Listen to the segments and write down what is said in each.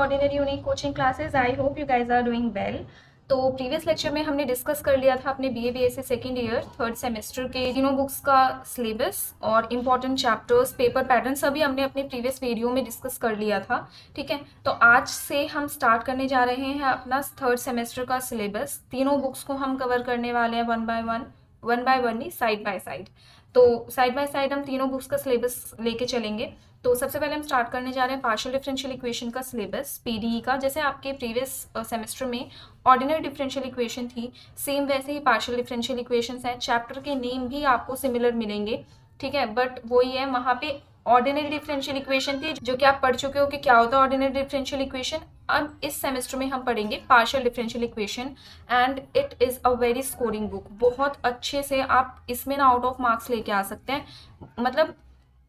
Ordinary unique coaching classes. I hope you guys are doing well. तो previous lecture में हमने discuss कर लिया था अपने BA BSc second year third semester के तीनों बुक्स का सिलेबस और इम्पॉर्टेंट चैप्टर्स, पेपर पैटर्न सभी हमने अपने प्रीवियस वीडियो में डिस्कस कर लिया था। ठीक है, तो आज से हम स्टार्ट करने जा रहे हैं अपना थर्ड सेमेस्टर का सिलेबस। तीनों बुक्स को हम कवर करने वाले हैं वन बाय वन नहीं, साइड बाय साइड। तो साइड बाय साइड हम तीनों बुक्स का सिलेबस लेके चलेंगे। तो सबसे पहले हम स्टार्ट करने जा रहे हैं पार्शियल डिफरेंशियल इक्वेशन का सिलेबस, पीडीई का। जैसे आपके प्रीवियस सेमेस्टर में ऑर्डिनरी डिफरेंशियल इक्वेशन थी, सेम वैसे ही पार्शियल डिफरेंशियल इक्वेशंस हैं। चैप्टर के नेम भी आपको सिमिलर मिलेंगे, ठीक है, बट वही है, वहाँ पे ऑर्डिनरी डिफरेंशियल इक्वेशन थी जो कि आप पढ़ चुके हो कि क्या होता है ऑर्डिनरी डिफरेंशियल इक्वेशन। अब इस सेमेस्टर में हम पढ़ेंगे partial differential equation and it is a very scoring book. बहुत अच्छे से आप इसमें ना आउट ऑफ मार्क्स लेके आ सकते हैं। मतलब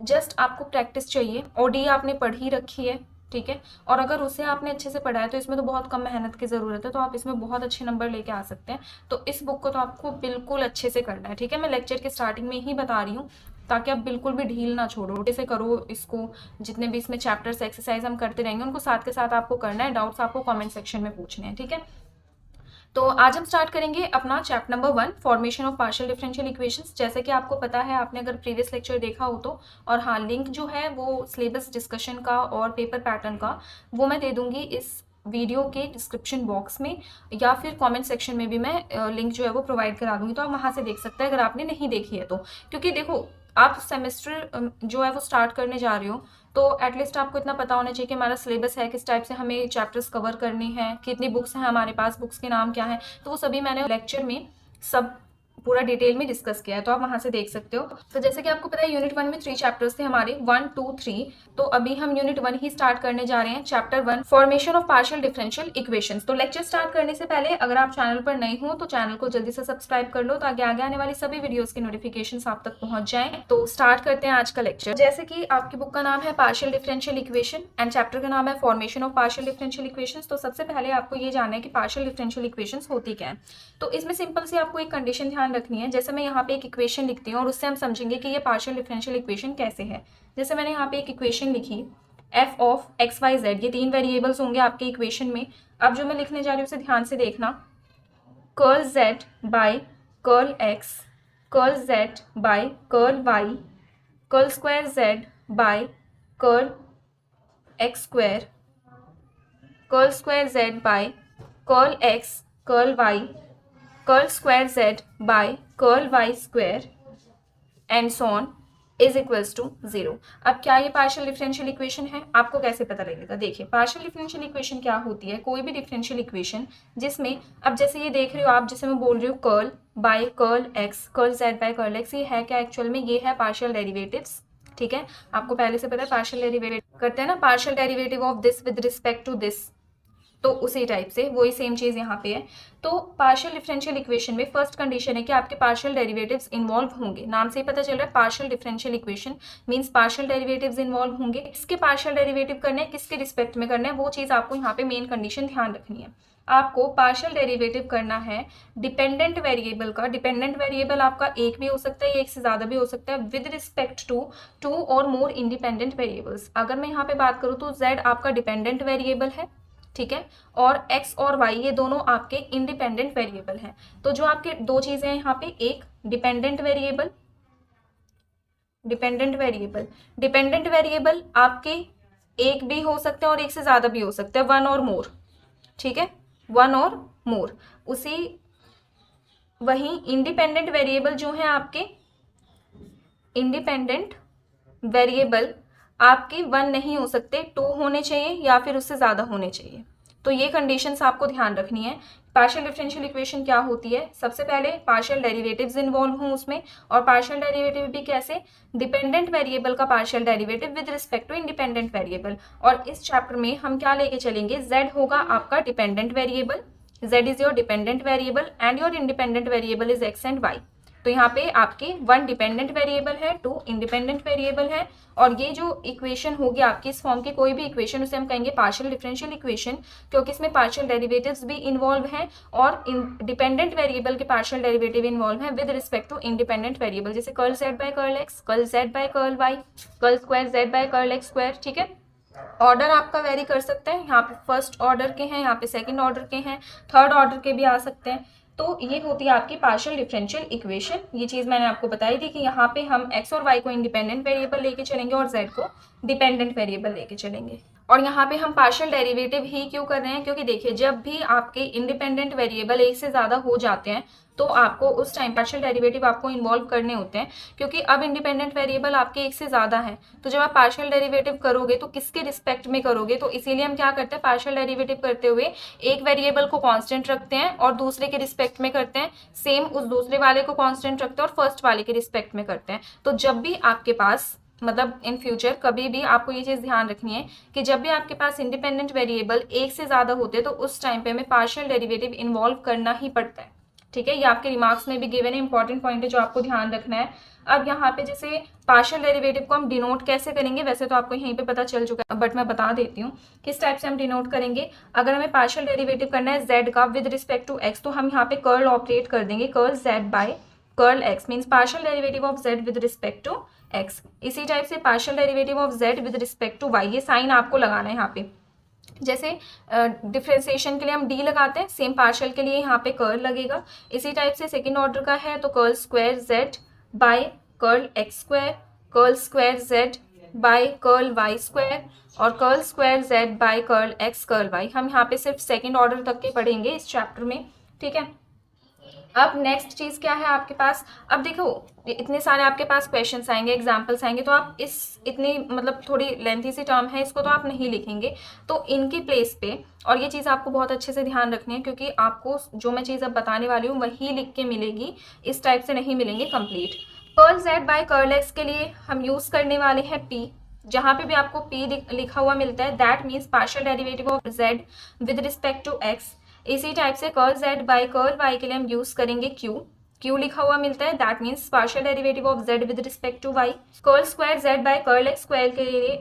जस्ट आपको प्रैक्टिस चाहिए। ओडी आपने पढ़ ही रखी है, ठीक है, और अगर उसे आपने अच्छे से पढ़ा है तो इसमें तो बहुत कम मेहनत की ज़रूरत है, तो आप इसमें बहुत अच्छे नंबर लेके आ सकते हैं। तो इस बुक को तो आपको बिल्कुल अच्छे से करना है, ठीक है। मैं लेक्चर के स्टार्टिंग में ही बता रही हूँ ताकि आप बिल्कुल भी ढील ना छोड़ो, अच्छे से करो इसको। जितने भी इसमें चैप्टर्स एक्सरसाइज हम करते रहेंगे उनको साथ के साथ आपको करना है। डाउट्स आपको कॉमेंट सेक्शन में पूछने हैं, ठीक है। तो आज हम स्टार्ट करेंगे अपना chapter number 1, formation of partial differential equations. जैसे कि आपको पता है, आपने अगर प्रीवियस लेक्चर देखा हो तो, और हाँ, लिंक जो है वो सिलेबस डिस्कशन का और पेपर पैटर्न का वो मैं दे दूंगी इस वीडियो के डिस्क्रिप्शन बॉक्स में, या फिर कमेंट सेक्शन में भी मैं लिंक जो है वो प्रोवाइड करा दूंगी, तो आप वहाँ से देख सकते हैं अगर आपने नहीं देखी है तो। क्योंकि देखो, आप सेमेस्टर जो है वो स्टार्ट करने जा रहे हो, तो एटलीस्ट आपको इतना पता होना चाहिए कि हमारा सिलेबस है, किस टाइप से हमें चैप्टर्स कवर करने हैं, कितनी बुक्स हैं हमारे पास, बुक्स के नाम क्या है। तो वो सभी मैंने लेक्चर में सब पूरा डिटेल में डिस्कस किया है, तो आप वहां से देख सकते हो। तो जैसे कि आपको पता है, यूनिट 1 में 3 चैप्टर्स थे हमारे, 1, 2, 3। तो अभी हम यूनिट 1 ही स्टार्ट करने जा रहे हैं, chapter 1, formation of partial differential equations. तो लेक्चर स्टार्ट करने से पहले अगर आप चैनल पर नए हो तो चैनल को जल्दी से सब्सक्राइब कर लो ताकि आगे आने वाली सभी वीडियोस के नोटिफिकेशन आप तक पहुंच जाएं। तो स्टार्ट करते हैं आज का लेक्चर। जैसे कि आपकी बुक का नाम है partial differential equation and chapter का नाम है formation of partial differential equations. तो सबसे पहले आपको ये जानना है कि पार्शियल डिफरेंशियल इक्वेशंस होती क्या है। तो इसमें सिंपल सी आपको एक कंडीशन ध्यान रखनी है। जैसे मैं यहाँ पे एक इक्वेशन लिखती हूँ और उससे हम समझेंगे कि ये पार्शियल डिफरेंशियल इक्वेशन कैसे है। जैसे मैंने यहाँ पे एक इक्वेशन लिखी, f of x y z, ये 3 वेरिएबल्स होंगे आपके इक्वेशन में। अब जो मैं लिखने जा रही हूँ उसे ध्यान से देखना, curl z by curl x, curl z by curl y, curl square z by curl x square, curl square z by curl x, curl y, curl square z by curl y square and so on is equals to 0। अब क्या ये partial differential equation है, आपको कैसे पता लगेगा? देखिए, partial differential equation क्या होती है, कोई भी डिफरेंशियल इक्वेशन जिसमें, अब जैसे ये देख रहे हो आप, जैसे मैं बोल रही हूँ curl by curl x, curl z by curl x, ये है क्या एक्चुअल में? ये है पार्शियल डेरिवेटिव्स, ठीक है। आपको पहले से पता है पार्शियल डेरिवेटिव करते हैं ना, partial derivative of this with respect to this, तो उसी टाइप से वही सेम चीज़ यहाँ पे है। तो पार्शियल डिफरेंशियल इक्वेशन में फर्स्ट कंडीशन है कि आपके पार्शियल डेरिवेटिव्स इन्वॉल्व होंगे। नाम से ही पता चल रहा है partial differential equation means partial derivatives involve होंगे। इसके पार्शियल डेरिवेटिव करने हैं, किसके रिस्पेक्ट में करना है, वो चीज़ आपको यहाँ पे मेन कंडीशन ध्यान रखनी है। आपको पार्शियल डेरिवेटिव करना है डिपेंडेंट वेरिएबल का। डिपेंडेंट वेरिएबल आपका एक भी हो सकता है, एक से ज़्यादा भी हो सकता है, विद रिस्पेक्ट टू 2 और मोर इंडिपेंडेंट वेरिएबल्स। अगर मैं यहाँ पे बात करूँ तो z आपका डिपेंडेंट वेरिएबल है, ठीक है, और x और y ये दोनों आपके इंडिपेंडेंट वेरिएबल हैं। तो जो आपके दो चीजें हैं यहाँ पे, एक डिपेंडेंट वेरिएबल, डिपेंडेंट वेरिएबल आपके एक भी हो सकते हैं और एक से ज्यादा भी हो सकते हैं, 1 और मोर, ठीक है, 1 और मोर। उसी वही इंडिपेंडेंट वेरिएबल जो है आपके, इंडिपेंडेंट वेरिएबल आपके 1 नहीं हो सकते, 2 होने चाहिए या फिर उससे ज़्यादा होने चाहिए। तो ये कंडीशंस आपको ध्यान रखनी है। पार्शियल डिफरेंशियल इक्वेशन क्या होती है, सबसे पहले पार्शियल डेरिवेटिव्स इन्वॉल्व हों उसमें, और पार्शियल डेरिवेटिव भी कैसे, डिपेंडेंट वेरिएबल का partial derivative with respect to independent variable. और इस चैप्टर में हम क्या लेके चलेंगे, z होगा आपका dependent variable, z is your dependent variable and your independent variable is x and y। तो यहाँ पे आपके 1 डिपेंडेंट वेरिएबल है, 2 इंडिपेंडेंट वेरिएबल है, और ये जो इक्वेशन होगी आपकी इस फॉर्म की कोई भी इक्वेशन, उसे हम कहेंगे पार्शियल डिफरेंशियल इक्वेशन, क्योंकि इसमें पार्शियल डेरिवेटिव्स भी इन्वॉल्व हैं और डिपेंडेंट वेरिएबल के पार्शियल डेरिवेटिव इन्वॉल्व हैं with respect to independent variable, जैसे curl z by curl x, curl z by curl y, curl square z by curl x square, ठीक है। ऑर्डर आपका very कर सकते हैं, यहाँ पे फर्स्ट ऑर्डर के हैं, यहाँ पे सेकंड ऑर्डर के हैं, थर्ड ऑर्डर के भी आ सकते हैं। तो ये होती है आपकी पार्शियल डिफरेंशियल इक्वेशन। ये चीज़ मैंने आपको बताई थी कि यहाँ पे हम एक्स और वाई को इंडिपेंडेंट वेरिएबल लेके चलेंगे और जेड को डिपेंडेंट वेरिएबल लेके चलेंगे। और यहाँ पे हम पार्शियल डेरिवेटिव ही क्यों कर रहे हैं, क्योंकि देखिए जब भी आपके इंडिपेंडेंट वेरिएबल एक से ज़्यादा हो जाते हैं तो आपको उस टाइम पार्शियल डेरिवेटिव आपको इन्वॉल्व करने होते हैं, क्योंकि अब इंडिपेंडेंट वेरिएबल आपके एक से ज़्यादा हैं। तो जब आप पार्शियल डेरिवेटिव करोगे तो किसके रिस्पेक्ट में करोगे, तो इसीलिए हम क्या करते हैं, पार्शियल डेरिवेटिव करते हुए एक वेरिएबल को कांस्टेंट रखते हैं और दूसरे के रिस्पेक्ट में करते हैं, सेम उस दूसरे वाले को कांस्टेंट रखते हैं और फर्स्ट वाले के रिस्पेक्ट में करते हैं। तो जब भी आपके पास मतलब इन फ्यूचर कभी भी आपको ये चीज़ ध्यान रखनी है कि जब भी आपके पास इंडिपेंडेंट वेरिएबल एक से ज़्यादा होते हैं तो उस टाइम पे हमें पार्शियल डेरिवेटिव इन्वॉल्व करना ही पड़ता है। ठीक है, ये आपके रिमार्क्स में भी गिवन है, इंपॉर्टेंट पॉइंट है जो आपको ध्यान रखना है। अब यहाँ पे जैसे पार्शियल डेरिवेटिव को हम डिनोट कैसे करेंगे, वैसे तो आपको यहीं पे पता चल चुका है बट मैं बता देती हूँ किस टाइप से हम डिनोट करेंगे। अगर हमें पार्शियल डेरिवेटिव करना है z का विद रिस्पेक्ट टू x, तो हम यहाँ पे कर्ल ऑपरेट कर देंगे, curl z by curl x means partial derivative of z with respect to x। इसी टाइप से partial derivative of z with respect to y, ये साइन आपको लगाना है यहाँ पे। जैसे डिफ्रेंसिएशन के लिए हम डी लगाते हैं, सेम पार्शियल के लिए यहाँ पे कर्ल लगेगा। इसी टाइप से सेकंड ऑर्डर का है तो curl square z by curl x square, curl square z by curl y square और curl square z by curl x curl y। हम यहाँ पे सिर्फ सेकंड ऑर्डर तक के पढ़ेंगे इस चैप्टर में। ठीक है, अब नेक्स्ट चीज़ क्या है आपके पास, अब देखो इतने सारे आपके पास क्वेश्चंस आएंगे, एग्जाम्पल्स आएंगे, तो आप इस इतनी मतलब थोड़ी लेंथी सी टर्म है, इसको तो आप नहीं लिखेंगे। तो इनकी प्लेस पे, और ये चीज़ आपको बहुत अच्छे से ध्यान रखनी है क्योंकि आपको जो मैं चीज़ अब बताने वाली हूँ वही लिख के मिलेगी, इस टाइप से नहीं मिलेंगे complete. Curl z by curl x के लिए हम यूज़ करने वाले हैं p। जहाँ पे भी आपको p लिखा हुआ मिलता है that means partial derivative of z with respect to x। इसी टाइप से curl z by curl y के लिए हम यूज करेंगे q लिखा हुआ मिलता है that means partial derivative of z with respect to y। Curl square z by curl x square के लिए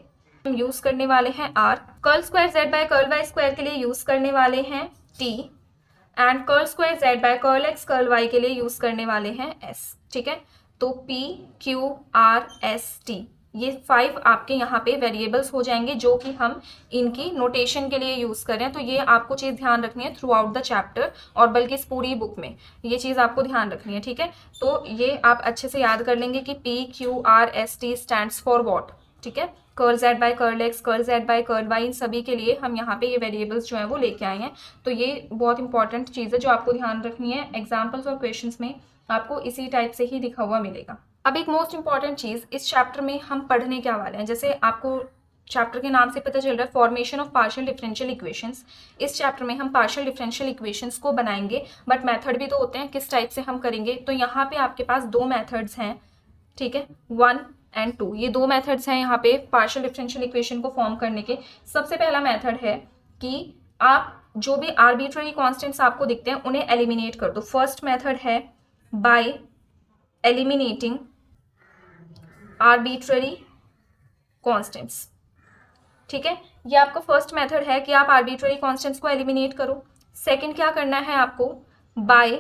हम यूज करने वाले हैं r। Curl square z by curl y square के लिए यूज करने वाले हैं t and curl square z by curl x curl y के लिए यूज करने वाले हैं s। ठीक है, तो p q r s t ये 5 आपके यहाँ पे वेरिएबल्स हो जाएंगे जो कि हम इनकी नोटेशन के लिए यूज़ कर रहे हैं। तो ये आपको चीज़ ध्यान रखनी है थ्रू आउट द चैप्टर और बल्कि इस पूरी बुक में ये चीज़ आपको ध्यान रखनी है। ठीक है, तो ये आप अच्छे से याद कर लेंगे कि P Q R S T stands for what. ठीक है, curl z by curl x, curl z by curl y, इन सभी के लिए हम यहाँ पे ये वेरिएबल्स जो हैं वो लेके आए हैं। तो ये बहुत इंपॉर्टेंट चीज़ है जो आपको ध्यान रखनी है, एग्जाम्पल्स और क्वेश्चंस में आपको इसी टाइप से ही लिखा हुआ मिलेगा। अब एक मोस्ट इंपॉर्टेंट चीज़ इस चैप्टर में हम पढ़ने क्या वाले हैं, जैसे आपको चैप्टर के नाम से पता चल रहा है formation of partial differential equations. इस चैप्टर में हम पार्शियल डिफरेंशियल इक्वेशंस को बनाएंगे, बट मेथड भी तो होते हैं, किस टाइप से हम करेंगे। तो यहाँ पे आपके पास 2 मेथड्स हैं, ठीक है, 1 एंड 2, ये 2 मेथड्स हैं यहाँ पे पार्शियल डिफरेंशियल इक्वेशन को फॉर्म करने के। सबसे पहला मेथड है कि आप जो भी आर्बिट्ररी कॉन्स्टेंट्स आपको दिखते हैं उन्हें एलिमिनेट कर दो। फर्स्ट मेथड है बाय एलिमिनेटिंग आर्बिट्ररी कॉन्स्टेंट्स। ठीक है, ये आपका फर्स्ट मेथड है कि आप आर्बिट्ररी कॉन्स्टेंट्स को एलिमिनेट करो। सेकंड क्या करना है आपको, बाय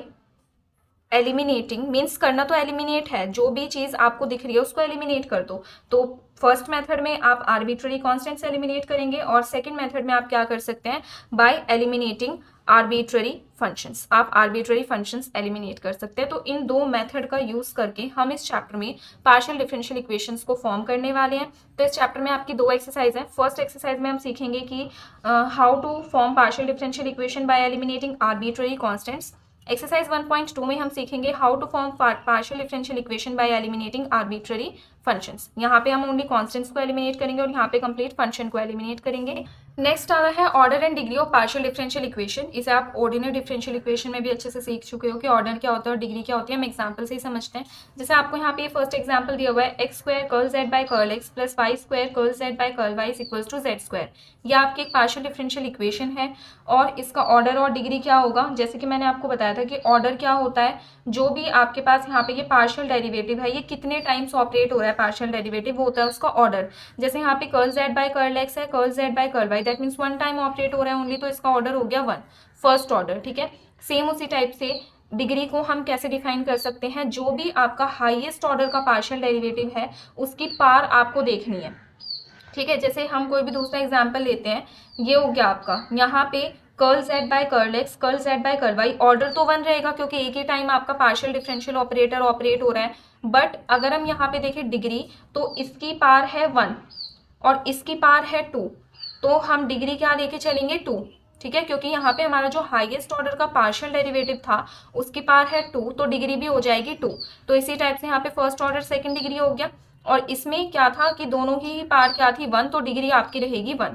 एलिमिनेटिंग मीन्स करना तो एलिमिनेट है, जो भी चीज़ आपको दिख रही है उसको एलिमिनेट कर दो। तो फर्स्ट मेथड में आप आर्बिट्ररी कॉन्स्टेंट्स एलिमिनेट करेंगे और सेकंड मेथड में आप क्या कर सकते हैं, बाय एलिमिनेटिंग आर्बिट्ररी फंक्शंस, आप आर्बिट्ररी फंक्शंस एलिमिनेट कर सकते हैं। तो इन 2 मेथड का यूज़ करके हम इस चैप्टर में पार्शियल डिफरेंशियल इक्वेशंस को फॉर्म करने वाले हैं। तो इस चैप्टर में आपकी 2 एक्सरसाइज हैं। फर्स्ट एक्सरसाइज में हम सीखेंगे कि how to form partial differential equation by eliminating arbitrary constants. Exercise 1.2 में हम सीखेंगे how to form partial differential equation by eliminating arbitrary functions. यहाँ पे हम ओनली कॉन्स्टेंट्स को एलिमिनेट करेंगे और यहाँ पे कंप्लीट फंक्शन को एलिमिनेट करेंगे। नेक्स्ट आ रहा है order and degree of partial differential equation. इसे आप ऑर्डिनरी डिफरेंशियल इक्वेशन में भी अच्छे से सीख चुके हो कि ऑर्डर क्या होता है और डिग्री क्या होती है। हम एग्जांपल से ही समझते हैं। जैसे आपको यहाँ पे फर्स्ट एग्जांपल दिया हुआ है x square curl z by curl x plus y square curl z by curl y equals to z square. यह आपकी एक पार्शियल डिफरेंशियल इक्वेशन है और इसका ऑर्डर और डिग्री क्या होगा, जैसे कि मैंने आपको बताया था कि ऑर्डर क्या होता है, जो भी आपके पास यहाँ पे ये पार्शियल डेरिवेटिव है ये कितने टाइम्स ऑपरेट हो रहा है पार्शियल डेरिवेटिव, वो होता है उसका ऑर्डर। जैसे यहाँ पे curl z by curl x है, curl z by curl y, that means 1 time operate हो रहा है ओनली, तो इसका ऑर्डर हो गया 1, फर्स्ट ऑर्डर। ठीक है, सेम उसी टाइप से डिग्री को हम कैसे डिफाइन कर सकते हैं, जो भी आपका हाईएस्ट ऑर्डर का पार्शियल डेरिवेटिव है उसकी पार आपको देखनी है। ठीक है, जैसे हम कोई भी दूसरा एग्जाम्पल लेते हैं, ये हो गया आपका यहाँ पे curl z by curl x, curl z by curl y, order तो वन रहेगा क्योंकि एक ही टाइम आपका पार्शियल डिफरेंशियल ऑपरेटर ऑपरेट हो रहा है। बट अगर हम यहाँ पे देखें डिग्री, तो इसकी पार है 1 और इसकी पार है 2, तो हम डिग्री क्या लेके चलेंगे 2। ठीक है, क्योंकि यहाँ पे हमारा जो हाईएस्ट ऑर्डर का पार्शियल डेरिवेटिव था उसकी पार है 2, तो डिग्री भी हो जाएगी 2। तो इसी टाइप से यहाँ पे फर्स्ट ऑर्डर सेकंड डिग्री हो गया। और इसमें क्या था कि दोनों की पार क्या थी 1, तो डिग्री आपकी रहेगी 1।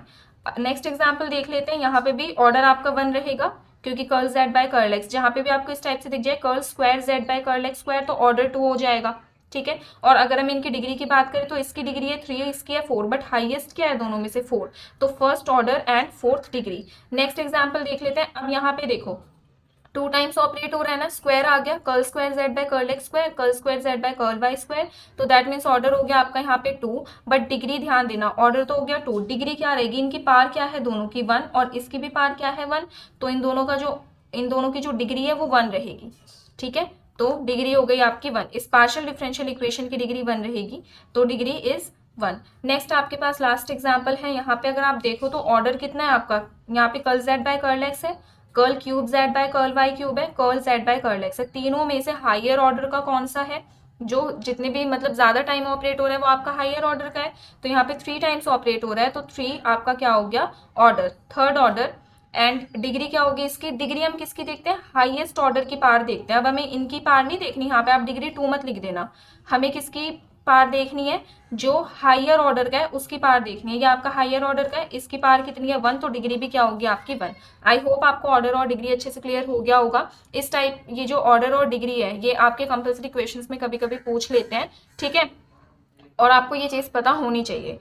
नेक्स्ट एग्जाम्पल देख लेते हैं, यहाँ पे भी ऑर्डर आपका 1 रहेगा क्योंकि curl z by curl x, जहाँ पे भी आपको इस टाइप से दिख जाए curl square z by curl x square, तो ऑर्डर 2 हो जाएगा। ठीक है, और अगर हम इनकी डिग्री की बात करें तो इसकी डिग्री है 3, इसकी है 4, बट हाईएस्ट क्या है दोनों में से 4, तो first order and fourth degree. Next example देख लेते हैं। अब यहाँ पे देखो 2 टाइम्स ऑपरेट हो रहा है ना, स्क्वायर आ गया, curl square z by curl x square, curl square z by curl y square, तो दैट मीन्स ऑर्डर हो गया आपका यहाँ पे 2, बट डिग्री ध्यान देना, ऑर्डर तो हो गया 2, डिग्री क्या रहेगी, इनकी पार क्या है दोनों की 1 और इसकी भी पार क्या है 1, तो इन दोनों की जो डिग्री है वो 1 रहेगी। ठीक है, तो डिग्री हो गई आपकी 1, इस पार्शियल डिफरेंशियल इक्वेशन की डिग्री 1 रहेगी, तो डिग्री इज 1। नेक्स्ट आपके पास लास्ट एग्जाम्पल है, यहाँ पे अगर आप देखो तो ऑर्डर कितना है आपका, यहाँ पे curl z by curl x है, curl cube z by curl y cube है, curl z by curl x है। तीनों में से हायर ऑर्डर का कौन सा है, जो जितने भी मतलब ज्यादा टाइम ऑपरेट हो रहा है वो आपका हायर ऑर्डर का है, तो यहाँ पे 3 टाइम्स ऑपरेट हो रहा है, तो 3 आपका क्या हो गया order, third order. And degree क्या होगी इसकी, डिग्री हम किसकी देखते हैं, हाईएस्ट ऑर्डर की पार देखते हैं। अब हमें इनकी पार नहीं देखनी, यहाँ पे आप डिग्री 2 मत लिख देना, हमें किसकी पार देखनी है, जो हायर ऑर्डर का है उसकी पार देखनी है। ये आपका हायर ऑर्डर का है, इसकी पार कितनी है 1, तो डिग्री भी क्या होगी आपकी 1। आई होप आपको ऑर्डर और डिग्री अच्छे से क्लियर हो गया होगा। इस टाइप ये जो ऑर्डर और डिग्री है ये आपके कंपल्सरी क्वेश्चंस में कभी कभी पूछ लेते हैं। ठीक है, और आपको ये चीज पता होनी चाहिए।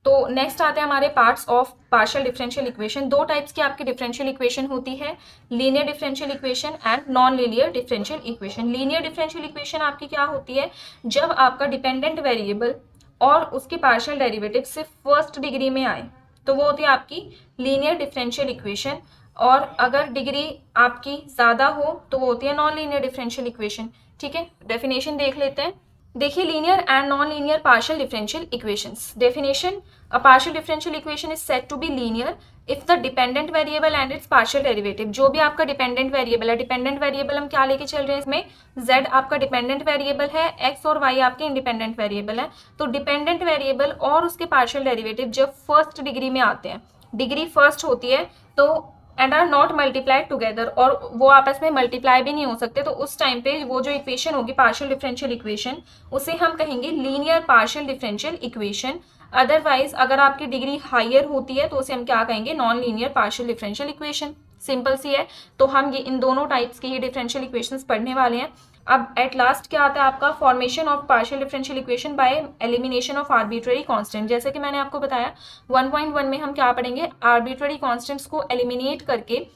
तो नेक्स्ट आते हैं हमारे parts of partial differential equation. 2 types की आपकी डिफरेंशियल इक्वेशन होती है, linear differential equation and non linear differential equation. Linear differential equation आपकी क्या होती है, जब आपका डिपेंडेंट वेरिएबल और उसके पार्शियल डेरिवेटिव सिर्फ फर्स्ट डिग्री में आए तो वो होती है आपकी लीनियर डिफरेंशियल इक्वेशन, और अगर डिग्री आपकी ज़्यादा हो तो वो होती है नॉन लीनियर डिफरेंशियल इक्वेशन। ठीक है, डेफिनेशन देख लेते हैं। देखिए, linear and non linear partial differential equations. Definition, a partial differential equation is said to be linear if the dependent variable and its partial derivative. जो भी आपका डिपेंडेंट वेरिएबल है, डिपेंडेंट वेरिएबल हम क्या लेके चल रहे हैं इसमें, z आपका डिपेंडेंट वेरिएबल है, x और y आपके इंडिपेंडेंट वेरिएबल है, तो डिपेंडेंट वेरिएबल और उसके पार्शियल डेरिवेटिव जब फर्स्ट डिग्री में आते हैं, डिग्री फर्स्ट होती है, तो and are not multiplied together, और वो आपस में मल्टीप्लाई भी नहीं हो सकते, तो उस टाइम पे वो जो इक्वेशन होगी पार्शियल डिफरेंशियल इक्वेशन, उसे हम कहेंगे linear partial differential equation. Otherwise अगर आपकी डिग्री हायर होती है तो उसे हम क्या कहेंगे, non linear partial differential equation. Simple सी है, तो हम ये इन दोनों टाइप्स की ही डिफरेंशियल इक्वेशंस पढ़ने वाले हैं। अब एट लास्ट क्या आता है आपका, formation of partial differential equation by elimination of arbitrary constant. जैसे कि मैंने आपको बताया 1.1 में हम क्या पढ़ेंगे, आर्बिट्ररी कांस्टेंट्स को एलिमिनेट करके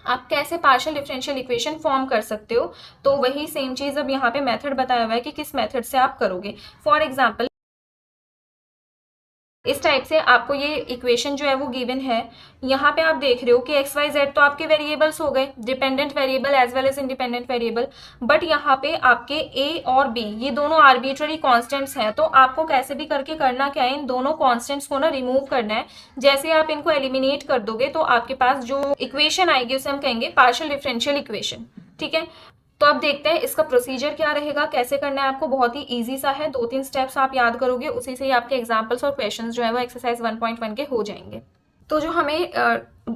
आप कैसे पार्शियल डिफरेंशियल इक्वेशन फॉर्म कर सकते हो। तो वही सेम चीज अब यहाँ पे मेथड बताया हुआ है कि किस मेथड से आप करोगे। फॉर एग्जाम्पल इस टाइप से आपको ये इक्वेशन जो है वो गिवन है, यहाँ पे आप देख रहे हो कि एक्स वाई जेड तो आपके वेरिएबल्स हो गए, dependent variable as well as independent variable, but यहाँ पे आपके ए और बी ये दोनों आर्बिट्ररी कांस्टेंट्स हैं, तो आपको कैसे भी करके करना क्या है, इन दोनों कांस्टेंट्स को ना रिमूव करना है। जैसे आप इनको एलिमिनेट कर दोगे तो आपके पास जो इक्वेशन आएगी उसे हम कहेंगे पार्शियल डिफरेंशियल इक्वेशन। ठीक है, तो अब देखते हैं इसका प्रोसीजर क्या रहेगा, कैसे करना है आपको। बहुत ही इजी सा है, 2-3 स्टेप्स आप याद करोगे, उसी से ही आपके एग्जांपल्स और क्वेश्चंस जो है वो एक्सरसाइज 1.1 के हो जाएंगे। तो जो हमें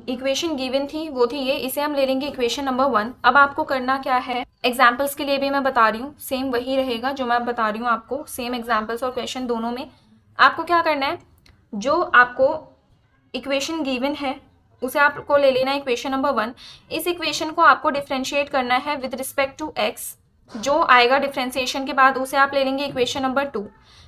इक्वेशन गिवन थी वो थी ये, इसे हम ले लेंगे इक्वेशन नंबर 1। अब आपको करना क्या है, एग्जाम्पल्स के लिए भी मैं बता रही हूँ, सेम वही रहेगा जो मैं बता रही हूँ आपको, सेम एग्जाम्पल्स और क्वेश्चन दोनों में। आपको क्या करना है, जो आपको इक्वेशन गिवन है उसे आपको ले लेना है इक्वेशन नंबर 1। इस इक्वेशन को आपको डिफरेंशिएट करना है विद रिस्पेक्ट टू x, जो आएगा डिफरेंशिएशन के बाद उसे आप ले लेंगे इक्वेशन नंबर 2।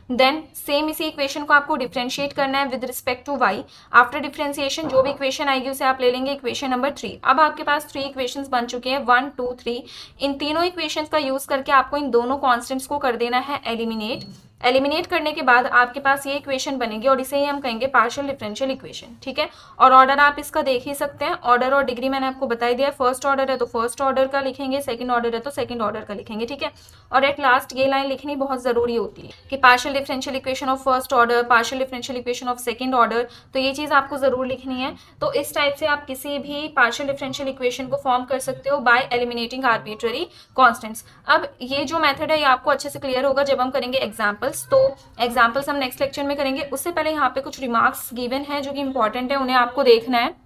देन सेम इसी इक्वेशन को आपको डिफरेंशिएट करना है with respect to y। After differentiation जो भी इक्वेशन आएगी उसे आप ले लेंगे इक्वेशन नंबर 3। अब आपके पास 3 इक्वेशंस बन चुके हैं, 1, 2, 3। इन तीनों इक्वेशंस का यूज करके आपको इन दोनों कॉन्स्टेंट्स को कर देना है एलिमिनेट। एलिमिनेट करने के बाद आपके पास ये इक्वेशन बनेगी और इसे ही हम कहेंगे पार्शियल डिफरेंशियल इक्वेशन। ठीक है, और ऑर्डर आप इसका देख ही सकते हैं, ऑर्डर और डिग्री मैंने आपको बता दिया है। फर्स्ट ऑर्डर है तो फर्स्ट ऑर्डर का लिखेंगे, सेकंड ऑर्डर है तो सेकंड ऑर्डर का लिखेंगे। ठीक है, और एट लास्ट ये लाइन लिखनी बहुत जरूरी होती है कि partial differential equation of first order, partial differential equation of second order, तो ये चीज़ आपको ज़रूर लिखनी है। तो इस टाइप से आप किसी भी पार्शियल डिफरेंशियल इक्वेशन को फॉर्म कर सकते हो बाय एलिमिनेटिंग आर्बिट्ररी कॉन्स्टेंट्स। अब ये जो मेथड है ये आपको अच्छे से क्लियर होगा जब हम करेंगे एग्जाम्पल्स। तो एग्जाम्पल्स हम नेक्स्ट लेक्चर में करेंगे, उससे पहले यहाँ पे कुछ रिमार्क्स गिवन है जो कि इंपॉर्टेंट है, उन्हें आपको देखना है।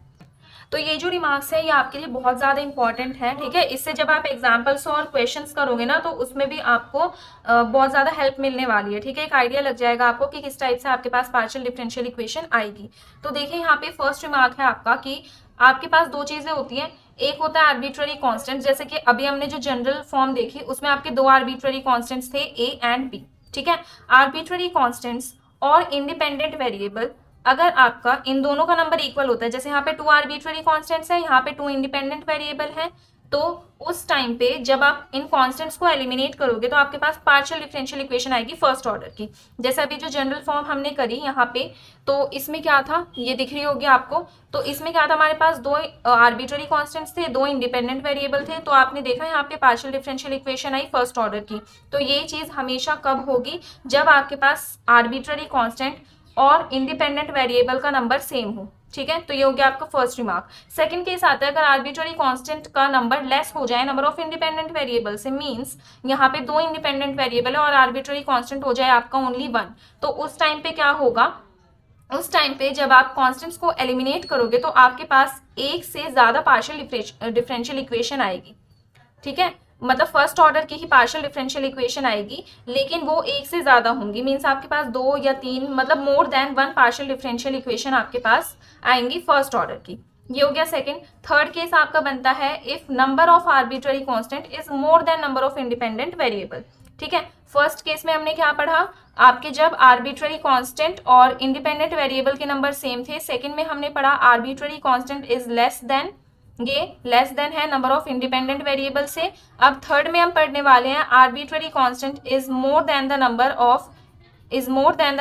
तो ये जो रिमार्क्स है ये आपके लिए बहुत ज़्यादा इंपॉर्टेंट है, ठीक है। इससे जब आप एग्जाम्पल्स और क्वेश्चंस करोगे ना तो उसमें भी आपको बहुत ज़्यादा हेल्प मिलने वाली है, ठीक है। एक आइडिया लग जाएगा आपको कि किस टाइप से आपके पास पार्शियल डिफरेंशियल इक्वेशन आएगी। तो देखिए यहाँ पे फर्स्ट रिमार्क है आपका कि आपके पास दो चीज़ें होती हैं, एक होता है आर्बिट्ररी कॉन्स्टेंट, जैसे कि अभी हमने जो जनरल फॉर्म देखी उसमें आपके दो आर्बिट्ररी कॉन्स्टेंट्स थे ए एंड बी, ठीक है। आर्बिट्ररी कॉन्स्टेंट्स और इंडिपेंडेंट वेरिएबल, अगर आपका इन दोनों का नंबर इक्वल होता है, जैसे यहाँ पे टू आर्बिट्ररी कॉन्स्टेंट्स है, यहाँ पे टू इंडिपेंडेंट वेरिएबल है, तो उस टाइम पे जब आप इन कॉन्स्टेंट्स को एलिमिनेट करोगे तो आपके पास पार्शियल डिफरेंशियल इक्वेशन आएगी फर्स्ट ऑर्डर की। जैसे अभी जो जनरल फॉर्म हमने करी यहाँ पे, तो इसमें क्या था ये दिख रही होगी आपको। तो इसमें क्या था, हमारे पास दो आर्बिट्ररी कॉन्स्टेंट्स थे, दो इंडिपेंडेंट वेरिएबल थे, तो आपने देखा यहाँ पे पार्शियल डिफरेंशियल इक्वेशन आई फर्स्ट ऑर्डर की। तो ये चीज़ हमेशा कब होगी, जब आपके पास आर्बिट्ररी कॉन्स्टेंट और इंडिपेंडेंट वेरिएबल का नंबर सेम हो, ठीक है। तो ये हो गया आपका फर्स्ट रिमार्क। सेकंड केस आता है अगर आर्बिट्ररी कांस्टेंट का नंबर लेस हो जाए नंबर ऑफ इंडिपेंडेंट वेरिएबल से, मींस यहाँ पे दो इंडिपेंडेंट वेरिएबल है और आर्बिट्ररी कांस्टेंट हो जाए आपका ओनली वन, तो उस टाइम पे क्या होगा, उस टाइम पे जब आप कांस्टेंट्स को एलिमिनेट करोगे तो आपके पास एक से ज्यादा पार्शियल डिफरेंशियल इक्वेशन आएगी, ठीक है। मतलब फर्स्ट ऑर्डर की ही पार्शियल डिफरेंशियल इक्वेशन आएगी, लेकिन वो एक से ज्यादा होंगी, मीन्स आपके पास दो या तीन, मतलब more than one partial differential equation आपके पास आएंगी फर्स्ट ऑर्डर की। ये हो गया सेकंड। थर्ड केस आपका बनता है if number of arbitrary constant is more than number of independent variable, ठीक है। फर्स्ट केस में हमने क्या पढ़ा, आपके जब आर्बिट्ररी कांस्टेंट और इंडिपेंडेंट वेरिएबल के नंबर सेम थे। सेकंड में हमने पढ़ा arbitrary constant is less than, ये लेस देन है नंबर ऑफ इंडिपेंडेंट वेरिएबल से। अब थर्ड में हम पढ़ने वाले हैं arbitrary constant is more than the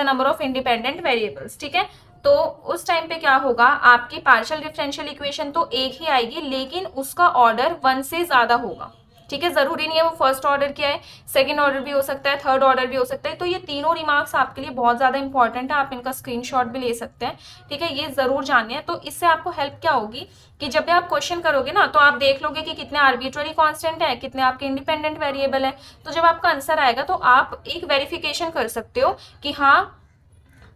number of independent variables, ठीक है। तो उस टाइम पे क्या होगा, आपकी पार्शियल डिफरेंशियल इक्वेशन तो एक ही आएगी लेकिन उसका ऑर्डर वन से ज्यादा होगा, ठीक है। जरूरी नहीं है वो फर्स्ट ऑर्डर क्या है, सेकंड ऑर्डर भी हो सकता है, थर्ड ऑर्डर भी हो सकता है। तो ये तीनों रिमार्क्स आपके लिए बहुत ज्यादा इंपॉर्टेंट है, आप इनका स्क्रीनशॉट भी ले सकते हैं, ठीक है। ये जरूर जानने हैं। तो इससे आपको हेल्प क्या होगी कि जब भी आप क्वेश्चन करोगे ना तो आप देख लोगे कि कितने आर्बिट्ररी कांस्टेंट है, कितने आपके इंडिपेंडेंट वेरिएबल है। तो जब आपका आंसर आएगा तो आप एक वेरिफिकेशन कर सकते हो कि हाँ,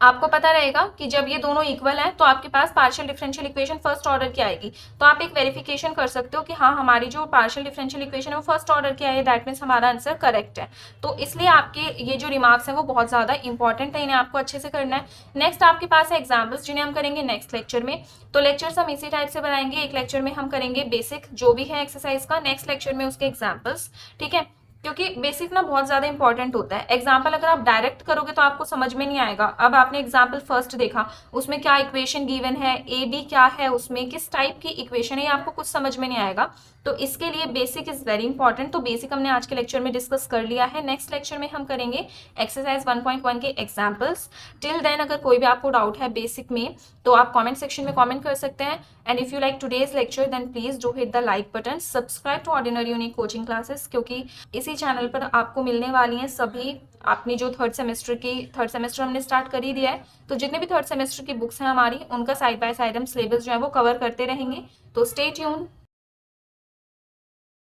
आपको पता रहेगा कि जब ये दोनों इक्वल हैं तो आपके पास partial differential equation first order की आएगी। तो आप एक वेरिफिकेशन कर सकते हो कि हाँ, हमारी जो पार्शियल डिफरेंशियल इक्वेशन है वो फर्स्ट ऑर्डर की आई है, दैट मीन्स हमारा आंसर करेक्ट है। तो इसलिए आपके ये जो रिमार्क्स हैं वो बहुत ज़्यादा इंपॉर्टेंट है, इन्हें आपको अच्छे से करना है। नेक्स्ट आपके पास है एग्जाम्पल्स, जिन्हें हम करेंगे नेक्स्ट लेक्चर में। तो लेक्चर्स हम इसी टाइप से बनाएंगे, एक लेक्चर में हम करेंगे बेसिक जो भी है एक्सरसाइज का, नेक्स्ट लेक्चर में उसके एग्जाम्पल्स, ठीक है। क्योंकि बेसिक ना बहुत ज्यादा इंपॉर्टेंट होता है। एग्जाम्पल अगर आप डायरेक्ट करोगे तो आपको समझ में नहीं आएगा। अब आपने एग्जाम्पल फर्स्ट देखा, उसमें क्या इक्वेशन गिवन है, ए बी क्या है, उसमें किस टाइप की इक्वेशन है, आपको कुछ समझ में नहीं आएगा। तो इसके लिए बेसिक इज वेरी इंपॉर्टेंट। तो बेसिक हमने आज के लेक्चर में डिस्कस कर लिया है। नेक्स्ट लेक्चर में हम करेंगे एक्सरसाइज 1.1 के एग्जाम्पल्स। टिल देन अगर कोई भी आपको डाउट है बेसिक में तो आप कमेंट सेक्शन में कमेंट कर सकते हैं। And if you like today's lecture then please do hit the like button, subscribe to ordinary unique coaching classes, क्योंकि इसी चैनल पर आपको मिलने वाली हैं सभी अपनी जो थर्ड सेमेस्टर हमने स्टार्ट कर ही दिया है। तो जितने भी थर्ड सेमेस्टर की बुक्स हैं हमारी, उनका साइड बाय साइड हम सिलेबस जो है वो कवर करते रहेंगे। तो स्टे ट्यून।